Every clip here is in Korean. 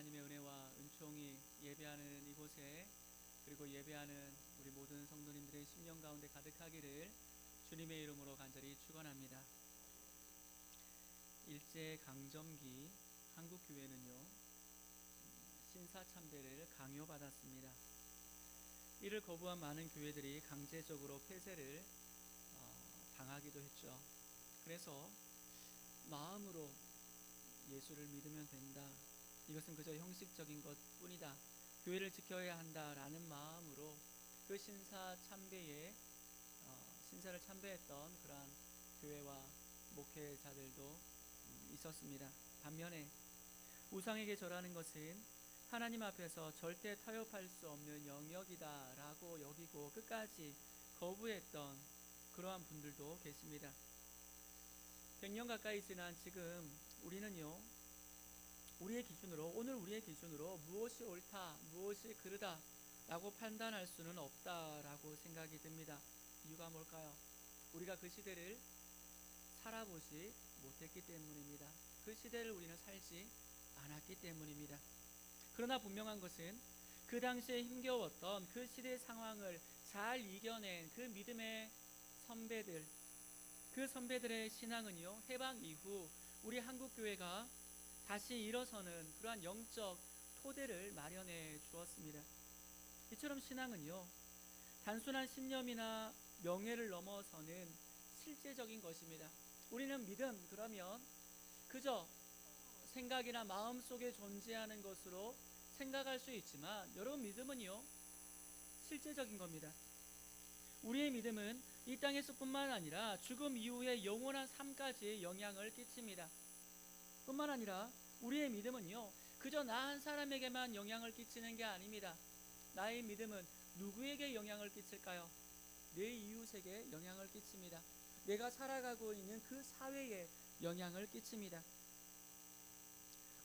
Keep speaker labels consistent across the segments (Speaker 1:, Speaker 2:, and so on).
Speaker 1: 하나님의 은혜와 은총이 예배하는 이곳에, 그리고 예배하는 우리 모든 성도님들의 심령 가운데 가득하기를 주님의 이름으로 간절히 축원합니다. 일제 강점기 한국 교회는요, 신사 참배를 강요받았습니다. 이를 거부한 많은 교회들이 강제적으로 폐쇄를 당하기도 했죠. 그래서 마음으로 예수를 믿으면 된다, 이것은 그저 형식적인 것뿐이다, 교회를 지켜야 한다라는 마음으로 그 신사를 참배했던 그러한 교회와 목회자들도 있었습니다. 반면에 우상에게 절하는 것은 하나님 앞에서 절대 타협할 수 없는 영역이다라고 여기고 끝까지 거부했던 그러한 분들도 계십니다. 100년 가까이 지난 지금 우리는요, 오늘 우리의 기준으로 무엇이 옳다, 무엇이 그르다 라고 판단할 수는 없다라고 생각이 듭니다. 이유가 뭘까요? 우리가 그 시대를 살아보지 못했기 때문입니다. 그 시대를 우리는 살지 않았기 때문입니다. 그러나 분명한 것은 그 당시에 힘겨웠던 그 시대 상황을 잘 이겨낸 그 믿음의 선배들, 그 선배들의 신앙은요, 해방 이후 우리 한국교회가 다시 일어서는 그러한 영적 토대를 마련해 주었습니다. 이처럼 신앙은요, 단순한 신념이나 명예를 넘어서는 실제적인 것입니다. 우리는 믿음, 그러면 그저 생각이나 마음 속에 존재하는 것으로 생각할 수 있지만, 여러분, 믿음은요, 실제적인 겁니다. 우리의 믿음은 이 땅에서뿐만 아니라 죽음 이후의 영원한 삶까지 영향을 끼칩니다. 뿐만 아니라 우리의 믿음은요, 그저 나 한 사람에게만 영향을 끼치는 게 아닙니다. 나의 믿음은 누구에게 영향을 끼칠까요? 내 이웃에게 영향을 끼칩니다. 내가 살아가고 있는 그 사회에 영향을 끼칩니다.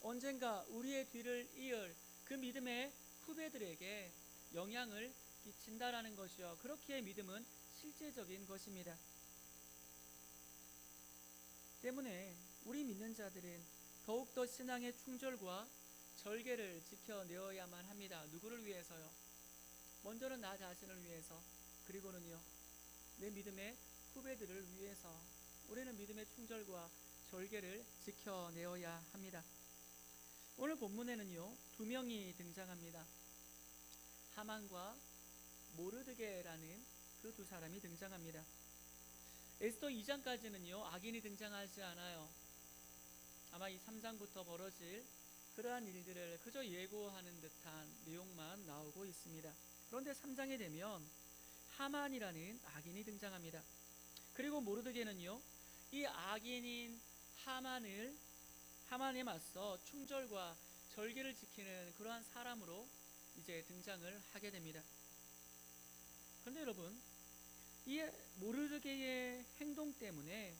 Speaker 1: 언젠가 우리의 뒤를 이을 그 믿음의 후배들에게 영향을 끼친다라는 것이요, 그렇기에 믿음은 실제적인 것입니다. 때문에 우리 믿는 자들은 더욱더 신앙의 충절과 절개를 지켜내어야만 합니다. 누구를 위해서요? 먼저는 나 자신을 위해서, 그리고는요, 내 믿음의 후배들을 위해서 우리는 믿음의 충절과 절개를 지켜내어야 합니다. 오늘 본문에는요, 두 명이 등장합니다. 하만과 모르드게라는 그 두 사람이 등장합니다. 에스더 2장까지는요, 악인이 등장하지 않아요. 아마 이 3장부터 벌어질 그러한 일들을 그저 예고하는 듯한 내용만 나오고 있습니다. 그런데 3장에 되면 하만이라는 악인이 등장합니다. 그리고 모르드게는요, 이 악인인 하만에 맞서 충절과 절개를 지키는 그러한 사람으로 이제 등장을 하게 됩니다. 그런데 여러분, 이 모르드게의 행동 때문에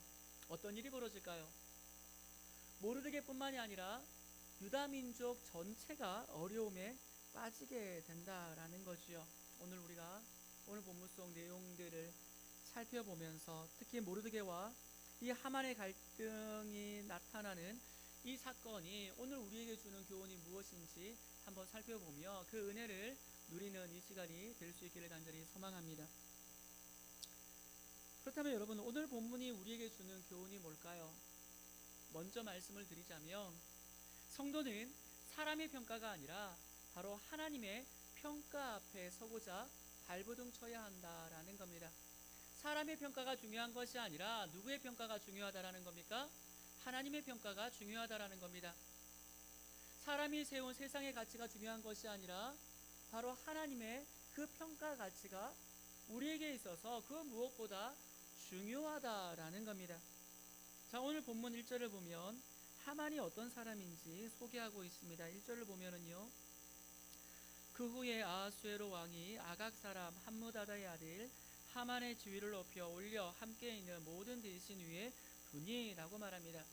Speaker 1: 어떤 일이 벌어질까요? 모르드게뿐만이 아니라 유다 민족 전체가 어려움에 빠지게 된다라는 거지요. 오늘 본문 속 내용들을 살펴보면서 특히 모르드게와 이 하만의 갈등이 나타나는 이 사건이 오늘 우리에게 주는 교훈이 무엇인지 한번 살펴보며 그 은혜를 누리는 이 시간이 될 수 있기를 간절히 소망합니다. 그렇다면 여러분, 오늘 본문이 우리에게 주는 교훈이 뭘까요? 먼저 말씀을 드리자면, 성도는 사람의 평가가 아니라 바로 하나님의 평가 앞에 서고자 발버둥 쳐야 한다라는 겁니다. 사람의 평가가 중요한 것이 아니라 누구의 평가가 중요하다라는 겁니까? 하나님의 평가가 중요하다라는 겁니다. 사람이 세운 세상의 가치가 중요한 것이 아니라 바로 하나님의 그 평가 가치가 우리에게 있어서 그 무엇보다 중요하다라는 겁니다. 자, 오늘 본문 1절을 보면 하만이 어떤 사람인지 소개하고 있습니다. 1절을 보면은요, 그 후에 아하수에로 왕이 아각 사람 함무다다의 아들 하만의 지위를 높여 올려 함께 있는 모든 대신 위에 두니라고 말합니다.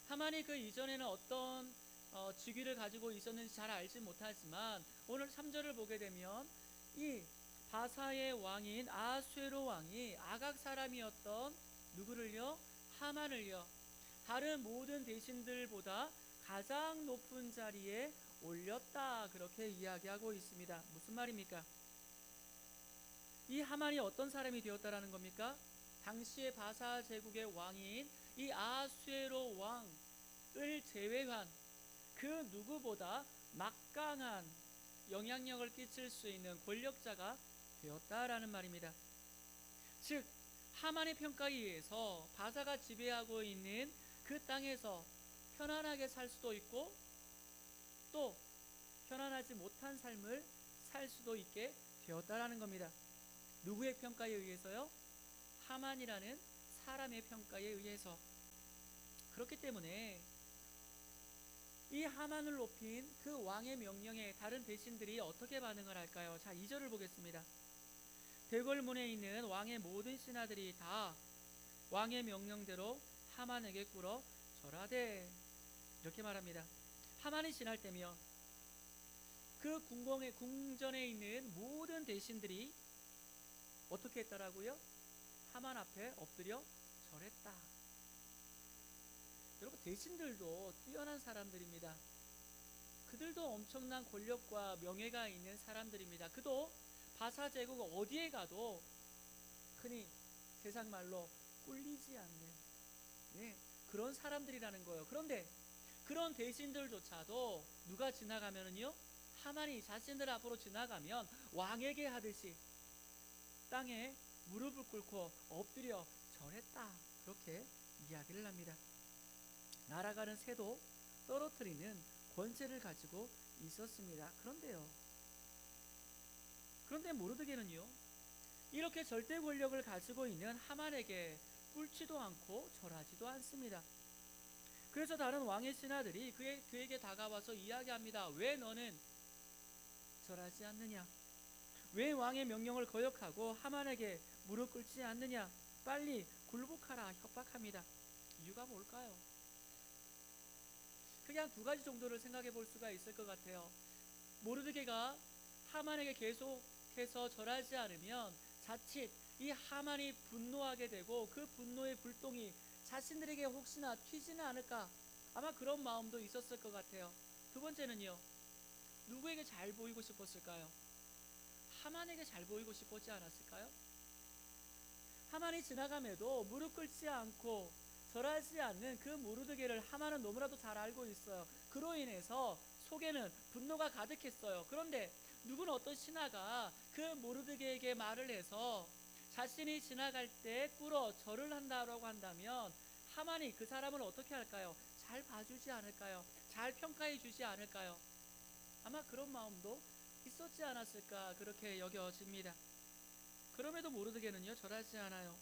Speaker 1: 하만이 그 이전에는 어떤 직위를 가지고 있었는지 잘 알지 못하지만 오늘 3절을 보게 되면 이 바사의 왕인 아하수에로 왕이 아각 사람이었던 누구를요? 하만을요, 다른 모든 대신들보다 가장 높은 자리에 올렸다, 그렇게 이야기하고 있습니다. 무슨 말입니까? 이 하만이 어떤 사람이 되었다라는 겁니까? 당시의 바사 제국의 왕인 이 아수에로 왕을 제외한 그 누구보다 막강한 영향력을 끼칠 수 있는 권력자가 되었다라는 말입니다. 즉 하만의 평가에 의해서 바사가 지배하고 있는 그 땅에서 편안하게 살 수도 있고 또 편안하지 못한 삶을 살 수도 있게 되었다라는 겁니다. 누구의 평가에 의해서요? 하만이라는 사람의 평가에 의해서. 그렇기 때문에 이 하만을 높인 그 왕의 명령에 다른 대신들이 어떻게 반응을 할까요? 자, 2절을 보겠습니다. 대궐문에 있는 왕의 모든 신하들이 다 왕의 명령대로 하만에게 꿇어 절하되, 이렇게 말합니다. 하만이 지날 때면 그 궁전에 있는 모든 대신들이 어떻게 했다라고요? 하만 앞에 엎드려 절했다. 여러분, 대신들도 뛰어난 사람들입니다. 그들도 엄청난 권력과 명예가 있는 사람들입니다. 그도 바사 제국 어디에 가도 흔히 세상 말로 꿀리지 않는, 네, 그런 사람들이라는 거예요. 그런데 그런 대신들조차도 누가 지나가면은요, 하만이 자신들 앞으로 지나가면 왕에게 하듯이 땅에 무릎을 꿇고 엎드려 절했다, 그렇게 이야기를 합니다. 날아가는 새도 떨어뜨리는 권세를 가지고 있었습니다. 그런데 모르드게는요, 이렇게 절대 권력을 가지고 있는 하만에게 꿇지도 않고 절하지도 않습니다. 그래서 다른 왕의 신하들이 그에게 다가와서 이야기합니다. 왜 너는 절하지 않느냐? 왜 왕의 명령을 거역하고 하만에게 무릎 꿇지 않느냐? 빨리 굴복하라, 협박합니다. 이유가 뭘까요? 크게 한 두 가지 정도를 생각해 볼 수가 있을 것 같아요. 모르드게가 하만에게 계속해서 절하지 않으면 자칫 이 하만이 분노하게 되고 그 분노의 불똥이 자신들에게 혹시나 튀지는 않을까, 아마 그런 마음도 있었을 것 같아요. 두 번째는요, 누구에게 잘 보이고 싶었을까요? 하만에게 잘 보이고 싶었지 않았을까요? 하만이 지나감에도 무릎 꿇지 않고 절하지 않는 그 모르드게를 하만은 너무나도 잘 알고 있어요. 그로 인해서 속에는 분노가 가득했어요. 그런데 누군 어떤 신하가 그 모르드게에게 말을 해서 자신이 지나갈 때 꿇어 절을 한다라고 한다면 하만이 그 사람을 어떻게 할까요? 잘 봐주지 않을까요? 잘 평가해 주지 않을까요? 아마 그런 마음도 있었지 않았을까, 그렇게 여겨집니다. 그럼에도 모르드게는요, 절하지 않아요.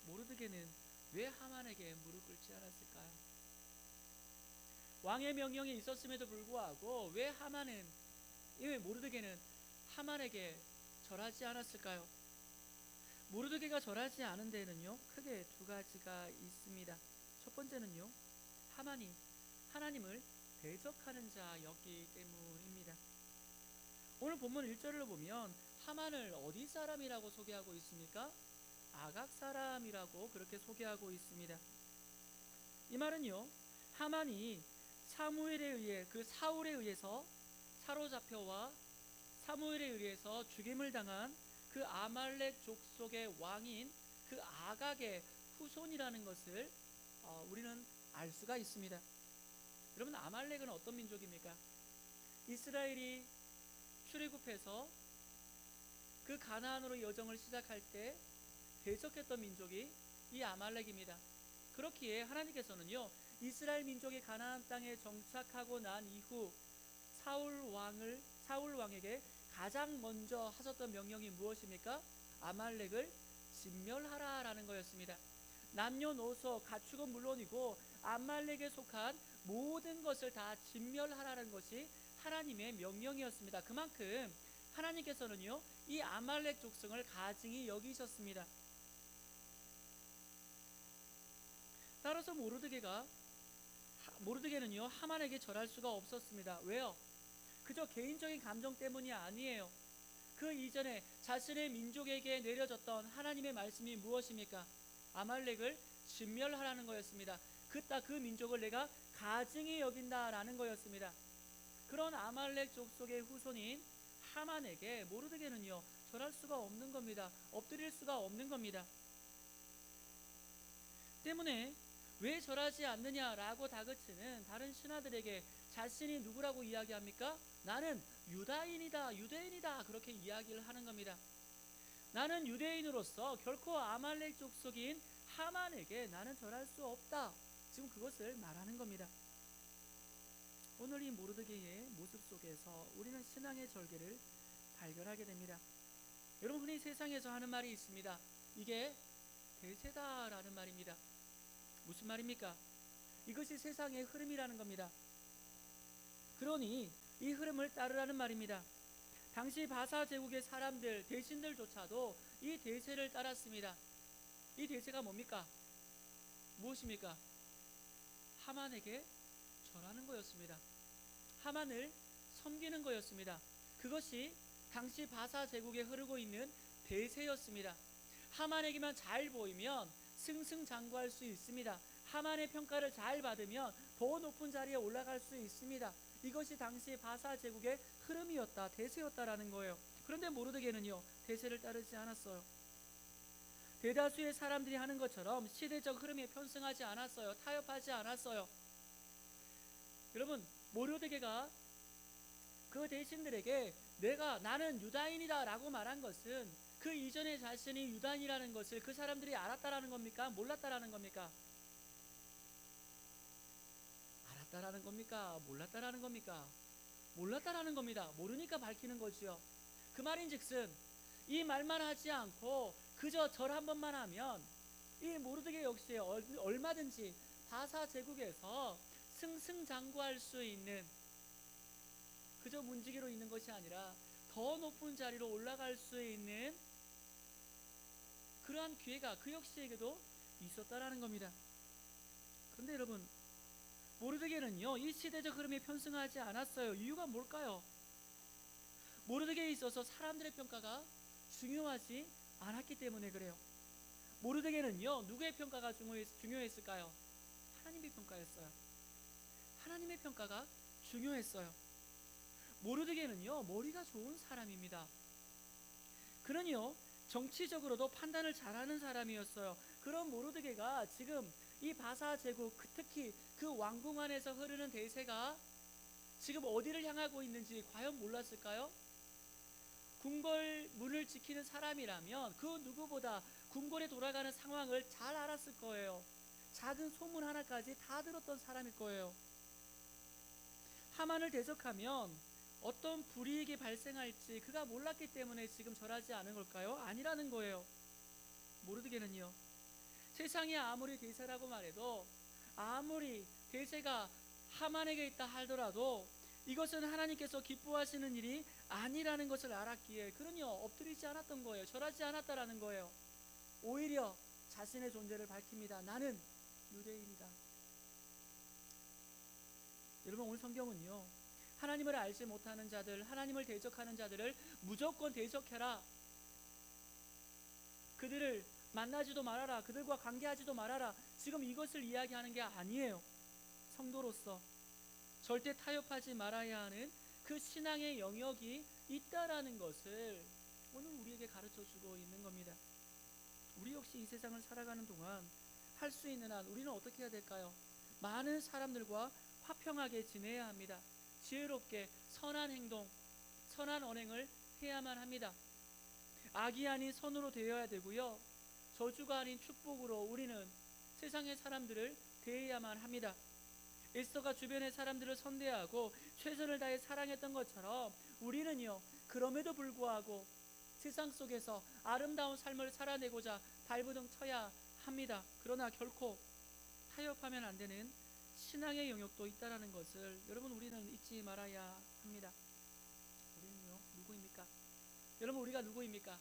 Speaker 1: 모르드게는 왜 하만에게 무릎 꿇지 않았을까요? 왕의 명령이 있었음에도 불구하고 왜 모르드게는 하만에게 절하지 않았을까요? 모르드게가 절하지 않은 데에는요, 크게 두 가지가 있습니다. 첫 번째는요, 하만이 하나님을 대적하는 자였기 때문입니다. 오늘 본문 1절을 보면 하만을 어디 사람이라고 소개하고 있습니까? 아각 사람이라고 그렇게 소개하고 있습니다. 이 말은요, 하만이 사울에 의해서 사로잡혀와 사무엘에 의해서 죽임을 당한 그 아말렉 족속의 왕인 그 아각의 후손이라는 것을 우리는 알 수가 있습니다. 여러분, 아말렉은 어떤 민족입니까? 이스라엘이 출애굽해서 그 가나안으로 여정을 시작할 때 대적했던 민족이 이 아말렉입니다. 그렇기에 하나님께서는요, 이스라엘 민족이 가나안 땅에 정착하고 난 이후 사울 왕에게 가장 먼저 하셨던 명령이 무엇입니까? 아말렉을 진멸하라라는 거였습니다. 남녀노소 가축은 물론이고 아말렉에 속한 모든 것을 다 진멸하라는 것이 하나님의 명령이었습니다. 그만큼 하나님께서는요, 이 아말렉 족속을 가증히 여기셨습니다. 따라서 모르드게는요, 하만에게 절할 수가 없었습니다. 왜요? 그저 개인적인 감정 때문이 아니에요. 그 이전에 자신의 민족에게 내려졌던 하나님의 말씀이 무엇입니까? 아말렉을 진멸하라는 거였습니다. 그 민족을 내가 가증히 여긴다라는 거였습니다. 그런 아말렉 족속의 후손인 하만에게 모르드게는요 절할 수가 없는 겁니다. 엎드릴 수가 없는 겁니다. 때문에 왜 절하지 않느냐라고 다그치는 다른 신하들에게 자신이 누구라고 이야기합니까? 나는 유다인이다, 유대인이다, 그렇게 이야기를 하는 겁니다. 나는 유대인으로서 결코 아말렉 족속인 하만에게 나는 절할 수 없다. 지금 그것을 말하는 겁니다. 오늘 이 모르드게의 모습 속에서 우리는 신앙의 절개를 발견하게 됩니다. 여러분, 흔히 세상에서 하는 말이 있습니다. 이게 대세다라는 말입니다. 무슨 말입니까? 이것이 세상의 흐름이라는 겁니다. 그러니 이 흐름을 따르라는 말입니다. 당시 바사 제국의 사람들, 대신들조차도 이 대세를 따랐습니다. 이 대세가 뭡니까? 무엇입니까? 하만에게 절하는 거였습니다. 하만을 섬기는 거였습니다. 그것이 당시 바사 제국에 흐르고 있는 대세였습니다. 하만에게만 잘 보이면 승승장구할 수 있습니다. 하만의 평가를 잘 받으면 더 높은 자리에 올라갈 수 있습니다. 이것이 당시 바사 제국의 흐름이었다, 대세였다라는 거예요. 그런데 모르드게는요 대세를 따르지 않았어요. 대다수의 사람들이 하는 것처럼 시대적 흐름에 편승하지 않았어요. 타협하지 않았어요. 여러분, 모르드게가 그 대신들에게 나는 유다인이다 라고 말한 것은 그 이전에 자신이 유다인이라는 것을 그 사람들이 알았다라는 겁니까? 몰랐다라는 겁니까? 알았다라는 겁니까? 몰랐다라는 겁니까? 몰랐다라는 겁니다. 모르니까 밝히는 거지요. 그 말인즉슨 이 말만 하지 않고 그저 절 한 번만 하면 이 모르드게 역시 얼마든지 바사 제국에서 승승장구할 수 있는, 그저 문지기로 있는 것이 아니라 더 높은 자리로 올라갈 수 있는 그러한 기회가 그 역시에게도 있었다라는 겁니다. 그런데 여러분, 모르드게는요 이 시대적 흐름에 편승하지 않았어요. 이유가 뭘까요? 모르드게에 있어서 사람들의 평가가 중요하지 않았기 때문에 그래요. 모르드게는요 누구의 평가가 중요했을까요? 하나님의 평가였어요. 하나님의 평가가 중요했어요. 모르드게는요 머리가 좋은 사람입니다. 그러니요 정치적으로도 판단을 잘하는 사람이었어요. 그런 모르드게가 지금 이 바사 제국, 특히 그 왕궁 안에서 흐르는 대세가 지금 어디를 향하고 있는지 과연 몰랐을까요? 궁궐 문을 지키는 사람이라면 그 누구보다 궁궐에 돌아가는 상황을 잘 알았을 거예요. 작은 소문 하나까지 다 들었던 사람일 거예요. 하만을 대적하면 어떤 불이익이 발생할지 그가 몰랐기 때문에 지금 절하지 않은 걸까요? 아니라는 거예요. 모르드게는요 세상에 아무리 대세라고 말해도, 아무리 대세가 하만에게 있다 하더라도 이것은 하나님께서 기뻐하시는 일이 아니라는 것을 알았기에 그는요 엎드리지 않았던 거예요. 절하지 않았다라는 거예요. 오히려 자신의 존재를 밝힙니다. 나는 유대인이다. 여러분, 오늘 성경은요 하나님을 알지 못하는 자들, 하나님을 대적하는 자들을 무조건 대적해라, 그들을 만나지도 말아라, 그들과 관계하지도 말아라, 지금 이것을 이야기하는 게 아니에요. 성도로서 절대 타협하지 말아야 하는 그 신앙의 영역이 있다라는 것을 오늘 우리에게 가르쳐주고 있는 겁니다. 우리 역시 이 세상을 살아가는 동안 할 수 있는 한 우리는 어떻게 해야 될까요? 많은 사람들과 화평하게 지내야 합니다. 지혜롭게 선한 행동, 선한 언행을 해야만 합니다. 악이 아닌 선으로 되어야 되고요, 저주가 아닌 축복으로 우리는 세상의 사람들을 대해야만 합니다. 에스더가 주변의 사람들을 선대하고 최선을 다해 사랑했던 것처럼 우리는요 그럼에도 불구하고 세상 속에서 아름다운 삶을 살아내고자 발버둥 쳐야 합니다. 그러나 결코 타협하면 안 되는 신앙의 영역도 있다라는 것을 여러분 우리는 잊지 말아야 합니다. 우리는요 누구입니까? 여러분, 우리가 누구입니까?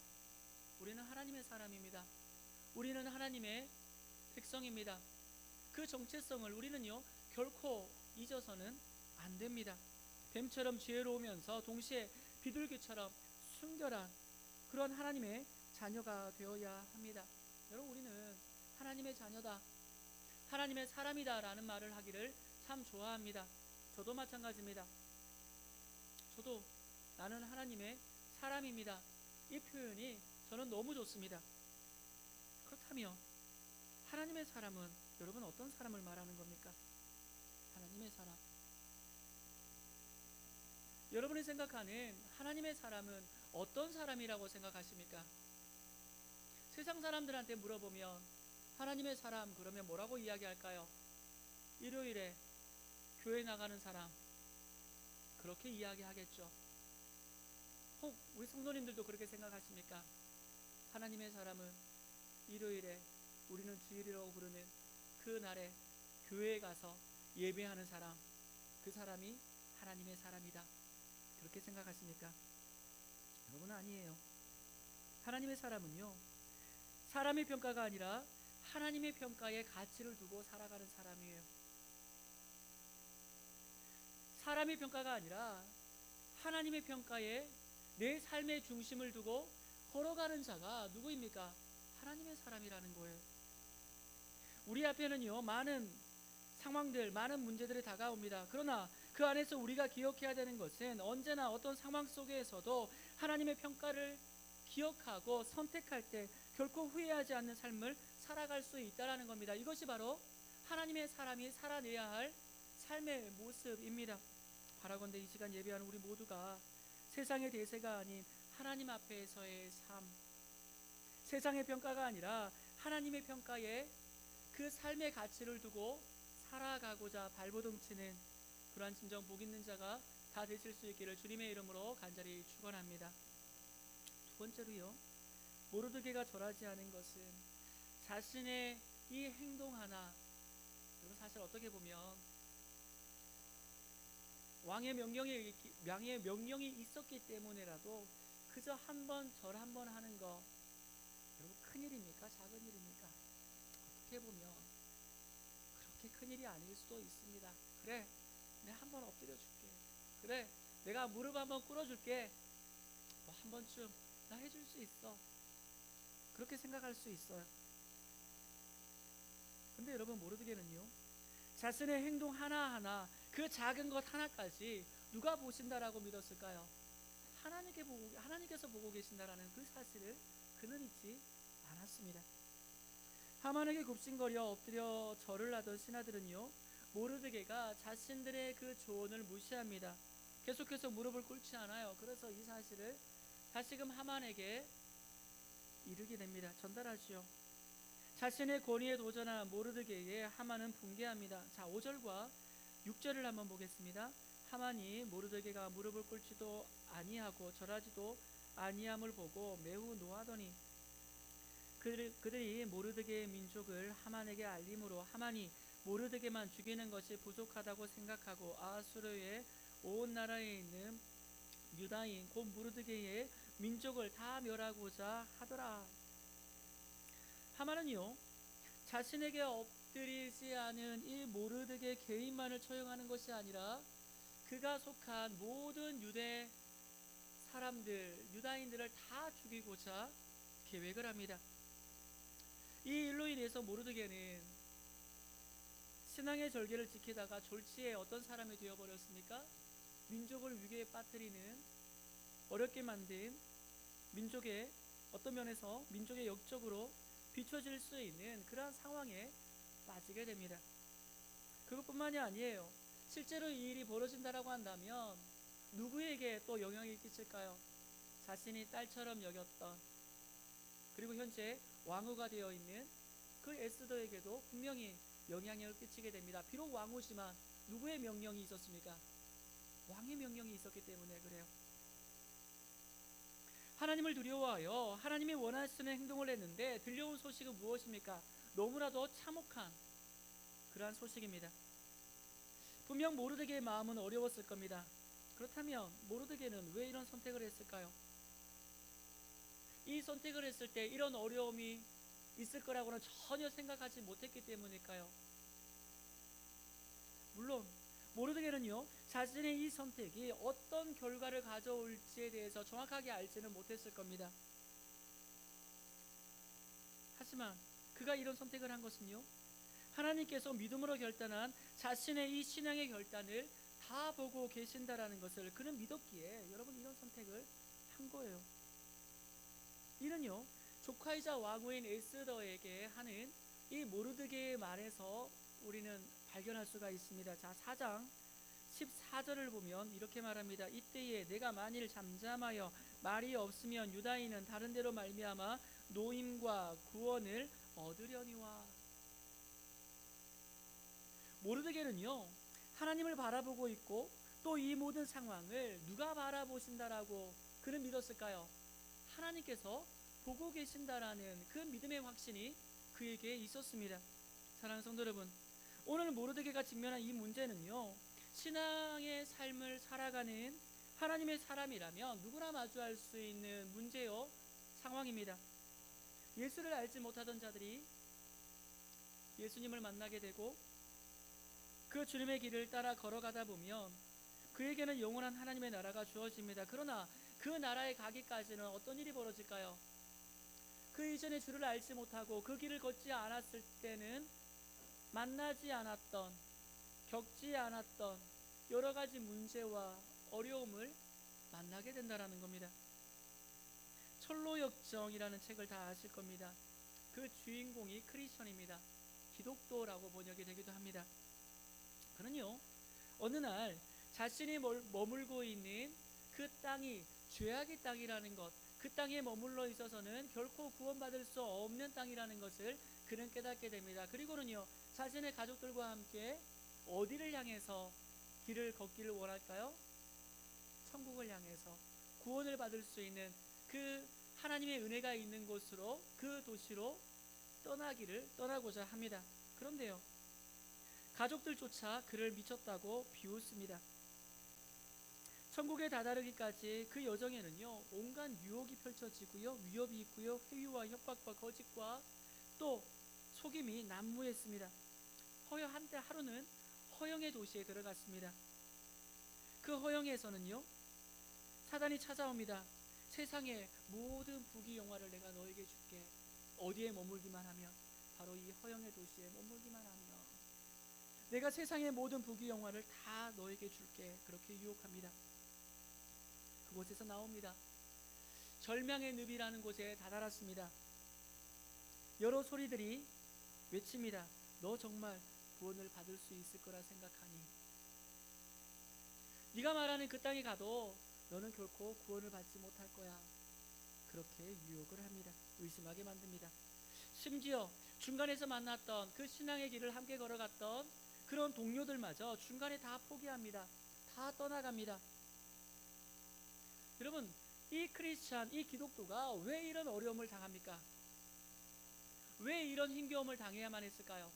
Speaker 1: 우리는 하나님의 사람입니다. 우리는 하나님의 백성입니다. 그 정체성을 우리는요 결코 잊어서는 안 됩니다. 뱀처럼 지혜로우면서 동시에 비둘기처럼 순결한 그런 하나님의 자녀가 되어야 합니다. 여러분, 우리는 하나님의 자녀다. 하나님의 사람이다라는 말을 하기를 참 좋아합니다. 저도 마찬가지입니다. 저도 나는 하나님의 사람입니다. 이 표현이 저는 너무 좋습니다. 그렇다면 하나님의 사람은 여러분 어떤 사람을 말하는 겁니까? 하나님의 사람. 여러분이 생각하는 하나님의 사람은 어떤 사람이라고 생각하십니까? 세상 사람들한테 물어보면 하나님의 사람 그러면 뭐라고 이야기할까요? 일요일에 교회 나가는 사람, 그렇게 이야기하겠죠. 혹 우리 성도님들도 그렇게 생각하십니까? 하나님의 사람은 일요일에 우리는 주일이라고 부르는 그 날에 교회에 가서 예배하는 사람, 그 사람이 하나님의 사람이다, 그렇게 생각하십니까? 여러분, 아니에요. 하나님의 사람은요, 사람의 평가가 아니라 하나님의 평가에 가치를 두고 살아가는 사람이에요. 사람의 평가가 아니라 하나님의 평가에 내 삶의 중심을 두고 걸어가는 자가 누구입니까? 하나님의 사람이라는 거예요. 우리 앞에는요, 많은 상황들, 많은 문제들이 다가옵니다. 그러나 그 안에서 우리가 기억해야 되는 것은 언제나 어떤 상황 속에서도 하나님의 평가를 기억하고 선택할 때 결코 후회하지 않는 삶을 살아갈 수 있다는 겁니다. 이것이 바로 하나님의 사람이 살아내야 할 삶의 모습입니다. 바라건대 이 시간 예배하는 우리 모두가 세상의 대세가 아닌 하나님 앞에서의 삶, 세상의 평가가 아니라 하나님의 평가에 그 삶의 가치를 두고 살아가고자 발버둥치는 그러한 진정 복 있는 자가 다 되실 수 있기를 주님의 이름으로 간절히 축원합니다. 두 번째로요, 모르드게가 절하지 않은 것은 자신의 이 행동 하나, 그리고 사실 어떻게 보면 왕의 명령이 있었기 때문에라도 그저 한 번 절 한 번 하는 거, 여러분 큰일입니까? 작은 일입니까? 어떻게 보면 그렇게 큰일이 아닐 수도 있습니다. 그래, 내가 한 번 엎드려 줄게. 그래, 내가 무릎 한번 꿇어줄게. 뭐 한 번쯤 나 해줄 수 있어. 그렇게 생각할 수 있어요. 근데 여러분, 모르드게는요, 자신의 행동 하나하나, 그 작은 것 하나까지 누가 보신다라고 믿었을까요? 하나님께서 보고 계신다라는 그 사실을 그는 잊지 않았습니다. 하만에게 굽신거려 엎드려 절을 하던 신하들은요, 모르드게가 자신들의 그 조언을 무시합니다. 계속해서 무릎을 꿇지 않아요. 그래서 이 사실을 다시금 하만에게 이르게 됩니다. 전달하지요. 자신의 권위에 도전한 모르드게에 하만은 붕괴합니다. 자, 5절과 6절을 한번 보겠습니다. 하만이 모르드게가 무릎을 꿇지도 아니하고 절하지도 아니함을 보고 매우 노하더니 그들이 모르드게의 민족을 하만에게 알림으로 하만이 모르드게만 죽이는 것이 부족하다고 생각하고 아수르의 온 나라에 있는 유다인 곧 모르드게의 민족을 다 멸하고자 하더라. 하만은요, 자신에게 엎드리지 않은 이 모르드게 개인만을 처형하는 것이 아니라 그가 속한 모든 유대 사람들, 유다인들을 다 죽이고자 계획을 합니다. 이 일로 인해서 모르드게는 신앙의 절개를 지키다가 졸지에 어떤 사람이 되어버렸습니까? 민족을 위기에 빠뜨리는, 어렵게 만든 민족의 어떤 면에서 민족의 역적으로 비춰질 수 있는 그러한 상황에 빠지게 됩니다. 그것뿐만이 아니에요. 실제로 이 일이 벌어진다라고 한다면 누구에게 또 영향이 끼칠까요? 자신이 딸처럼 여겼던, 그리고 현재 왕후가 되어 있는 그 에스더에게도 분명히 영향을 끼치게 됩니다. 비록 왕후지만 누구의 명령이 있었습니까? 왕의 명령이 있었기 때문에 그래요. 하나님을 두려워하여 하나님이 원하시는 행동을 했는데 들려온 소식은 무엇입니까? 너무나도 참혹한 그러한 소식입니다. 분명 모르드게의 마음은 어려웠을 겁니다. 그렇다면 모르드게는 왜 이런 선택을 했을까요? 이 선택을 했을 때 이런 어려움이 있을 거라고는 전혀 생각하지 못했기 때문일까요? 물론 모르드게는요, 자신의 이 선택이 어떤 결과를 가져올지에 대해서 정확하게 알지는 못했을 겁니다. 하지만 그가 이런 선택을 한 것은요, 하나님께서 믿음으로 결단한 자신의 이 신앙의 결단을 다 보고 계신다라는 것을 그는 믿었기에 여러분 이런 선택을 한 거예요. 이는요, 조카이자 왕후인 에스더에게 하는 이 모르드게의 말에서 우리는 발견할 수가 있습니다. 자, 4장 14절을 보면 이렇게 말합니다. 이때에 내가 만일 잠잠하여 말이 없으면 유다인은 다른 데로 말미암아 노임과 구원을 얻으려니와. 모르드게는요, 하나님을 바라보고 있고 또 이 모든 상황을 누가 바라보신다라고 그는 믿었을까요? 하나님께서 보고 계신다라는 그 믿음의 확신이 그에게 있었습니다. 사랑하는 성도 여러분, 오늘 모르드게가 직면한 이 문제는요, 신앙의 삶을 살아가는 하나님의 사람이라면 누구나 마주할 수 있는 문제요, 상황입니다. 예수를 알지 못하던 자들이 예수님을 만나게 되고 그 주님의 길을 따라 걸어가다 보면 그에게는 영원한 하나님의 나라가 주어집니다. 그러나 그 나라에 가기까지는 어떤 일이 벌어질까요? 그 이전에 주를 알지 못하고 그 길을 걷지 않았을 때는 만나지 않았던, 겪지 않았던 여러 가지 문제와 어려움을 만나게 된다는 겁니다. 철로역정이라는 책을 다 아실 겁니다. 그 주인공이 크리스천입니다. 기독도라고 번역이 되기도 합니다. 그는요, 어느 날 자신이 머물고 있는 그 땅이 죄악의 땅이라는 것, 그 땅에 머물러 있어서는 결코 구원받을 수 없는 땅이라는 것을 그는 깨닫게 됩니다. 그리고는요, 자신의 가족들과 함께 어디를 향해서 길을 걷기를 원할까요? 천국을 향해서 구원을 받을 수 있는 그 하나님의 은혜가 있는 곳으로, 그 도시로 떠나고자 합니다. 그런데요, 가족들조차 그를 미쳤다고 비웃습니다. 천국에 다다르기까지 그 여정에는요, 온갖 유혹이 펼쳐지고요, 위협이 있고요, 회유와 협박과 거짓과 또 속임이 난무했습니다. 한때 하루는 허영의 도시에 들어갔습니다. 그 허영에서는요, 사단이 찾아옵니다. 세상의 모든 부귀영화를 내가 너에게 줄게. 어디에 머물기만 하면, 바로 이 허영의 도시에 머물기만 하면 내가 세상의 모든 부귀영화를 다 너에게 줄게. 그렇게 유혹합니다. 그곳에서 나옵니다. 절망의 늪이라는 곳에 다다랐습니다. 여러 소리들이 외칩니다. 너 정말 구원을 받을 수 있을 거라 생각하니? 네가 말하는 그 땅에 가도 너는 결코 구원을 받지 못할 거야. 그렇게 유혹을 합니다. 의심하게 만듭니다. 심지어 중간에서 만났던 그 신앙의 길을 함께 걸어갔던 그런 동료들마저 중간에 다 포기합니다. 다 떠나갑니다. 여러분, 이 크리스찬, 이 기독교가 왜 이런 어려움을 당합니까? 왜 이런 힘겨움을 당해야만 했을까요?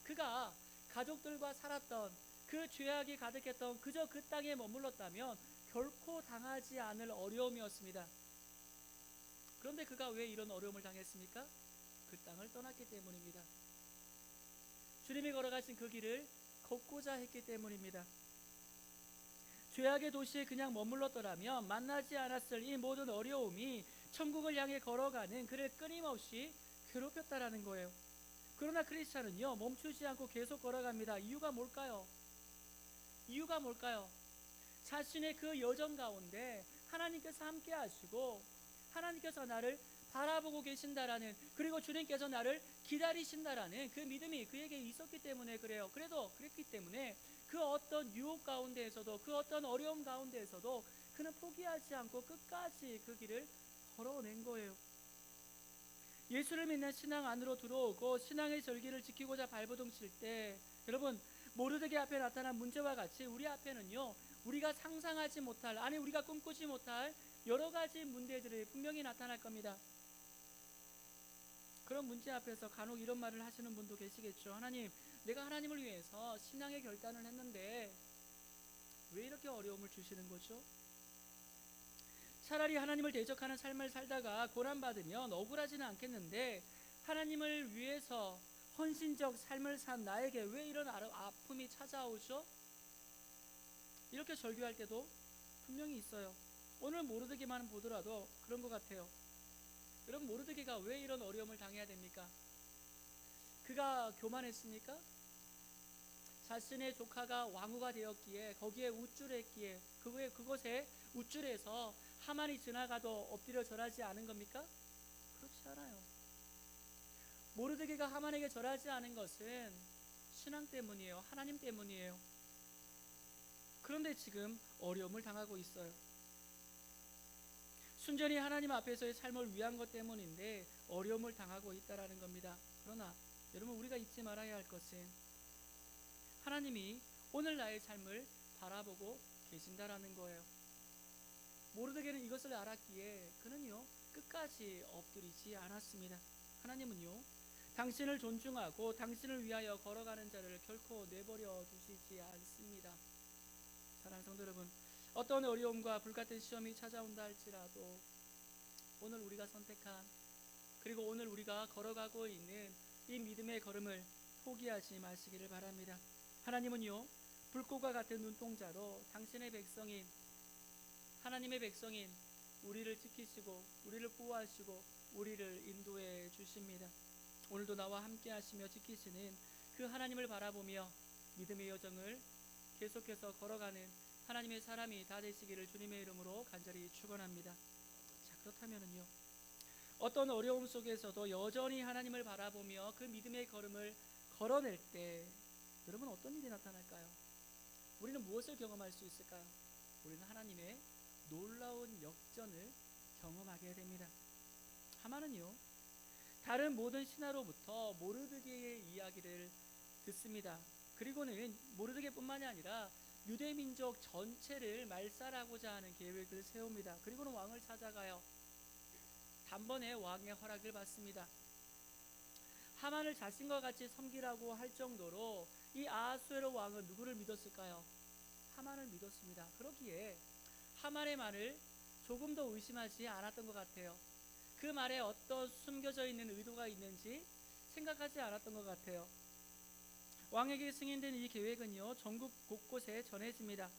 Speaker 1: 그가 가족들과 살았던 그 죄악이 가득했던 그저 그 땅에 머물렀다면 결코 당하지 않을 어려움이었습니다. 그런데 그가 왜 이런 어려움을 당했습니까? 그 땅을 떠났기 때문입니다. 주님이 걸어가신 그 길을 걷고자 했기 때문입니다. 죄악의 도시에 그냥 머물렀더라면 만나지 않았을 이 모든 어려움이 천국을 향해 걸어가는 그를 끊임없이 괴롭혔다라는 거예요. 그러나 크리스찬은요, 멈추지 않고 계속 걸어갑니다. 이유가 뭘까요? 자신의 그 여정 가운데 하나님께서 함께 하시고 하나님께서 나를 바라보고 계신다라는, 그리고 주님께서 나를 기다리신다라는 그 믿음이 그에게 있었기 때문에 그래요. 그랬기 때문에 그 어떤 유혹 가운데에서도, 그 어떤 어려움 가운데에서도 그는 포기하지 않고 끝까지 그 길을 걸어낸 거예요. 예수를 믿는 신앙 안으로 들어오고 신앙의 절기를 지키고자 발버둥 칠 때, 여러분, 모르드게 앞에 나타난 문제와 같이 우리 앞에는요, 우리가 상상하지 못할, 아니 우리가 꿈꾸지 못할 여러 가지 문제들이 분명히 나타날 겁니다. 그런 문제 앞에서 간혹 이런 말을 하시는 분도 계시겠죠. 하나님, 내가 하나님을 위해서 신앙의 결단을 했는데 왜 이렇게 어려움을 주시는 거죠? 차라리 하나님을 대적하는 삶을 살다가 고난받으면 억울하지는 않겠는데 하나님을 위해서 헌신적 삶을 산 나에게 왜 이런 아픔이 찾아오죠? 이렇게 절규할 때도 분명히 있어요. 오늘 모르드게만 보더라도 그런 것 같아요. 여러분, 모르드게가 왜 이런 어려움을 당해야 됩니까? 그가 교만했습니까? 자신의 조카가 왕후가 되었기에 거기에 우쭐했기에 그곳에 우쭐해서 하만이 지나가도 엎드려 절하지 않은 겁니까? 그렇지 않아요. 모르드게가 하만에게 절하지 않은 것은 신앙 때문이에요. 하나님 때문이에요. 그런데 지금 어려움을 당하고 있어요. 순전히 하나님 앞에서의 삶을 위한 것 때문인데 어려움을 당하고 있다라는 겁니다. 그러나 여러분, 우리가 잊지 말아야 할 것은 하나님이 오늘 나의 삶을 바라보고 계신다라는 거예요. 모르드게는 이것을 알았기에 그는요 끝까지 엎드리지 않았습니다. 하나님은요 당신을 존중하고 당신을 위하여 걸어가는 자를 결코 내버려 두시지 않습니다. 사랑하는 성도 여러분, 어떤 어려움과 불같은 시험이 찾아온다 할지라도 오늘 우리가 선택한, 그리고 오늘 우리가 걸어가고 있는 이 믿음의 걸음을 포기하지 마시기를 바랍니다. 하나님은요 불꽃과 같은 눈동자로 당신의 백성인, 하나님의 백성인 우리를 지키시고 우리를 보호하시고 우리를 인도해 주십니다. 오늘도 나와 함께 하시며 지키시는 그 하나님을 바라보며 믿음의 여정을 계속해서 걸어가는 하나님의 사람이 다 되시기를 주님의 이름으로 간절히 축원합니다. 자, 그렇다면은요 어떤 어려움 속에서도 여전히 하나님을 바라보며 그 믿음의 걸음을 걸어낼 때 여러분 어떤 일이 나타날까요? 우리는 무엇을 경험할 수 있을까요? 우리는 하나님의 놀라운 역전을 경험하게 됩니다. 하만은요 다른 모든 신하로부터 모르드게의 이야기를 듣습니다. 그리고는 모르드게뿐만이 아니라 유대 민족 전체를 말살하고자 하는 계획을 세웁니다. 그리고는 왕을 찾아가요. 단번에 왕의 허락을 받습니다. 하만을 자신과 같이 섬기라고 할 정도로 이 아하수에로 왕은 누구를 믿었을까요? 하만을 믿었습니다. 그러기에 하만의 말을 조금 더 의심하지 않았던 것 같아요. 그 말에 어떤 숨겨져 있는 의도가 있는지 생각하지 않았던 것 같아요. 왕에게 승인된 이 계획은요 전국 곳곳에 전해집니다.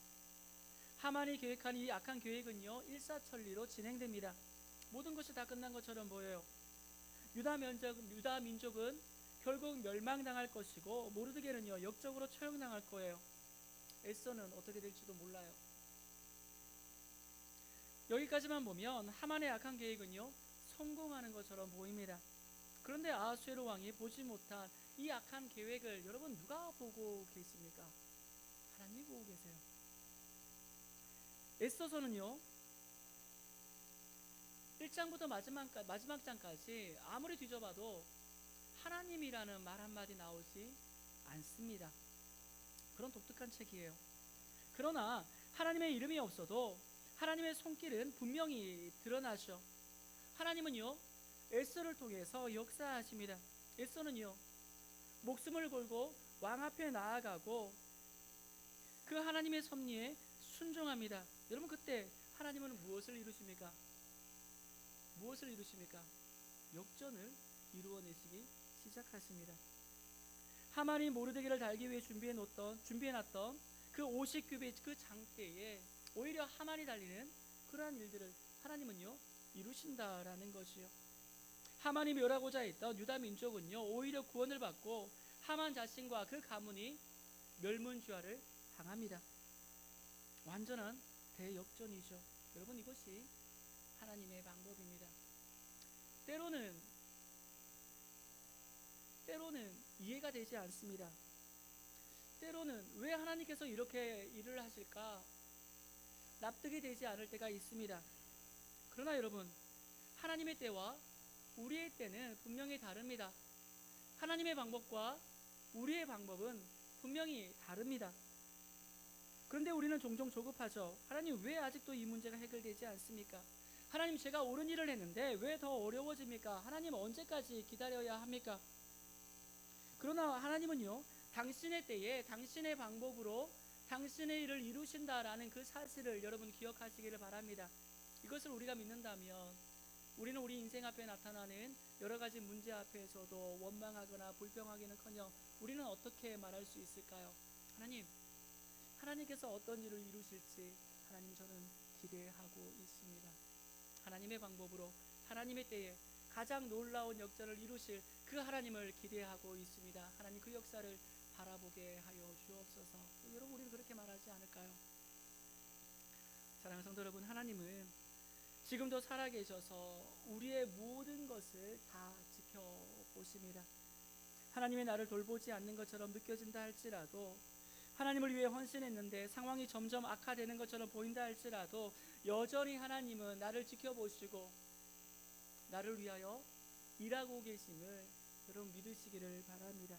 Speaker 1: 하만이 계획한 이 악한 계획은요 일사천리로 진행됩니다. 모든 것이 다 끝난 것처럼 보여요. 유다 민족은 결국 멸망당할 것이고 모르드게는요 역적으로 처형당할 거예요. 에스더는 어떻게 될지도 몰라요. 여기까지만 보면 하만의 악한 계획은요 성공하는 것처럼 보입니다. 그런데 아하수에로 왕이 보지 못한 이 악한 계획을 여러분 누가 보고 계십니까? 하나님이 보고 계세요. 에스더서는요 1장부터 마지막 장까지 아무리 뒤져봐도 하나님이라는 말 한마디 나오지 않습니다. 그런 독특한 책이에요. 그러나 하나님의 이름이 없어도 하나님의 손길은 분명히 드러나죠. 하나님은요 에스더를 통해서 역사하십니다. 에스더는요 목숨을 걸고 왕 앞에 나아가고 그 하나님의 섭리에 순종합니다. 여러분 그때 하나님은 무엇을 이루십니까? 무엇을 이루십니까? 역전을 이루어내시기 시작하십니다. 하만이 모르드게를 달기 위해 준비해놨던 그 50규빗 그 장대에 오히려 하만이 달리는 그러한 일들을 하나님은요 이루신다라는 것이요. 하만이 멸하고자 했던 유다 민족은요 오히려 구원을 받고 하만 자신과 그 가문이 멸문주화를 당합니다. 완전한 대역전이죠. 여러분 이것이 하나님의 방법입니다. 때로는 이해가 되지 않습니다. 때로는 왜 하나님께서 이렇게 일을 하실까 납득이 되지 않을 때가 있습니다. 그러나 여러분 하나님의 때와 우리의 때는 분명히 다릅니다. 하나님의 방법과 우리의 방법은 분명히 다릅니다. 그런데 우리는 종종 조급하죠. 하나님 왜 아직도 이 문제가 해결되지 않습니까? 하나님 제가 옳은 일을 했는데 왜 더 어려워집니까? 하나님 언제까지 기다려야 합니까? 그러나 하나님은요 당신의 때에 당신의 방법으로 당신의 일을 이루신다라는 그 사실을 여러분 기억하시기를 바랍니다. 이것을 우리가 믿는다면 우리는 우리 인생 앞에 나타나는 여러 가지 문제 앞에서도 원망하거나 불평하기는커녕 우리는 어떻게 말할 수 있을까요? 하나님께서 어떤 일을 이루실지 하나님 저는 기대하고 있습니다. 하나님의 방법으로 하나님의 때에 가장 놀라운 역사를 이루실 그 하나님을 기대하고 있습니다. 하나님 그 역사를 바라보게 하여 주옵소서. 여러분 우리는 그렇게 말하지 않을까요? 사랑하는 성도 여러분, 하나님은 지금도 살아계셔서 우리의 모든 것을 다 지켜보십니다. 하나님이 나를 돌보지 않는 것처럼 느껴진다 할지라도, 하나님을 위해 헌신했는데 상황이 점점 악화되는 것처럼 보인다 할지라도 여전히 하나님은 나를 지켜보시고 나를 위하여 일하고 계심을 여러분 믿으시기를 바랍니다.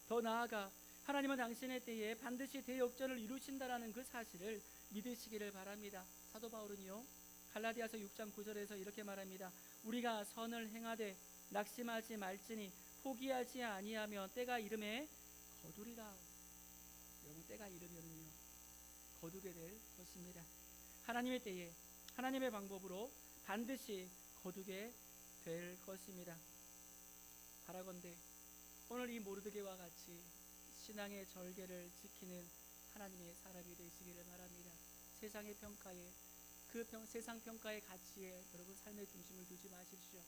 Speaker 1: 더 나아가 하나님은 당신의 때에 반드시 대역전을 이루신다라는 그 사실을 믿으시기를 바랍니다. 사도 바울은요, 갈라디아서 6장 9절에서 이렇게 말합니다. 우리가 선을 행하되 낙심하지 말지니 포기하지 아니하며 때가 이름에 거두리라. 여러분 때가 이르면요 거두게 될 것입니다. 하나님의 때에 하나님의 방법으로 반드시 거두게 될 것입니다. 바라건대 오늘 이 모르드게와 같이 신앙의 절개를 지키는 하나님의 사람이 되시기를 바랍니다. 세상의 평가에 세상 평가의 가치에 여러분 삶의 중심을 두지 마십시오.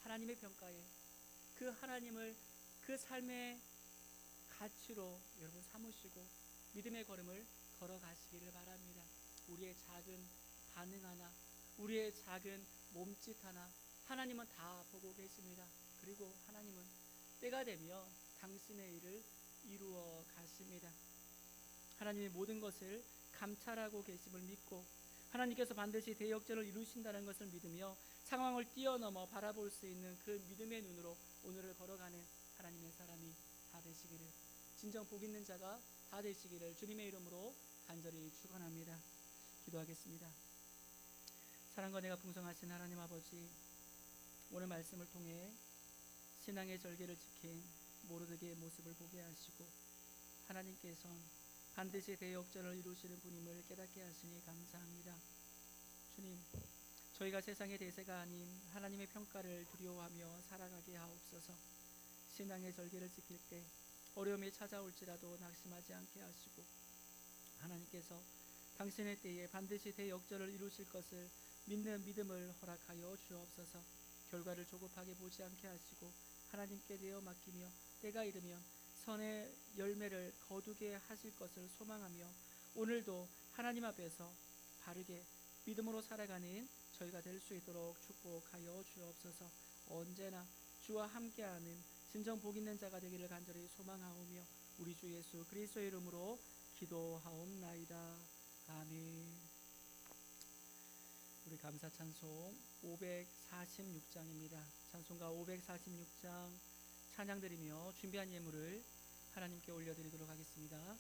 Speaker 1: 하나님의 평가에 그 하나님을 그 삶의 가치로 여러분 삼으시고 믿음의 걸음을 걸어가시기를 바랍니다. 우리의 작은 반응 하나, 우리의 작은 몸짓 하나 하나님은 다 보고 계십니다. 그리고 하나님은 때가 되면 당신의 일을 이루어 가십니다. 하나님의 모든 것을 감찰하고 계심을 믿고 하나님께서 반드시 대역전을 이루신다는 것을 믿으며 상황을 뛰어넘어 바라볼 수 있는 그 믿음의 눈으로 오늘을 걸어가는 하나님의 사람이 다 되시기를, 진정 복 있는 자가 다 되시기를 주님의 이름으로 간절히 축원합니다. 기도하겠습니다. 사랑과 은혜가 풍성하신 하나님 아버지, 오늘 말씀을 통해 신앙의 절개를 지킨 모르드게의 모습을 보게 하시고 하나님께서는 반드시 대역전을 이루시는 분임을 깨닫게 하시니 감사합니다. 주님, 저희가 세상의 대세가 아닌 하나님의 평가를 두려워하며 살아가게 하옵소서. 신앙의 절개를 지킬 때 어려움이 찾아올지라도 낙심하지 않게 하시고 하나님께서 당신의 때에 반드시 대역전을 이루실 것을 믿는 믿음을 허락하여 주옵소서. 결과를 조급하게 보지 않게 하시고 하나님께 내어 맡기며 때가 이르면 선의 열매를 거두게 하실 것을 소망하며 오늘도 하나님 앞에서 바르게 믿음으로 살아가는 저희가 될 수 있도록 축복하여 주옵소서. 언제나 주와 함께하는 진정 복 있는 자가 되기를 간절히 소망하오며 우리 주 예수 그리스도의 이름으로 기도하옵나이다. 아멘. 우리 감사 찬송 546장입니다. 찬송가 546장 찬양 드리며 준비한 예물을 하나님께 올려드리도록 하겠습니다.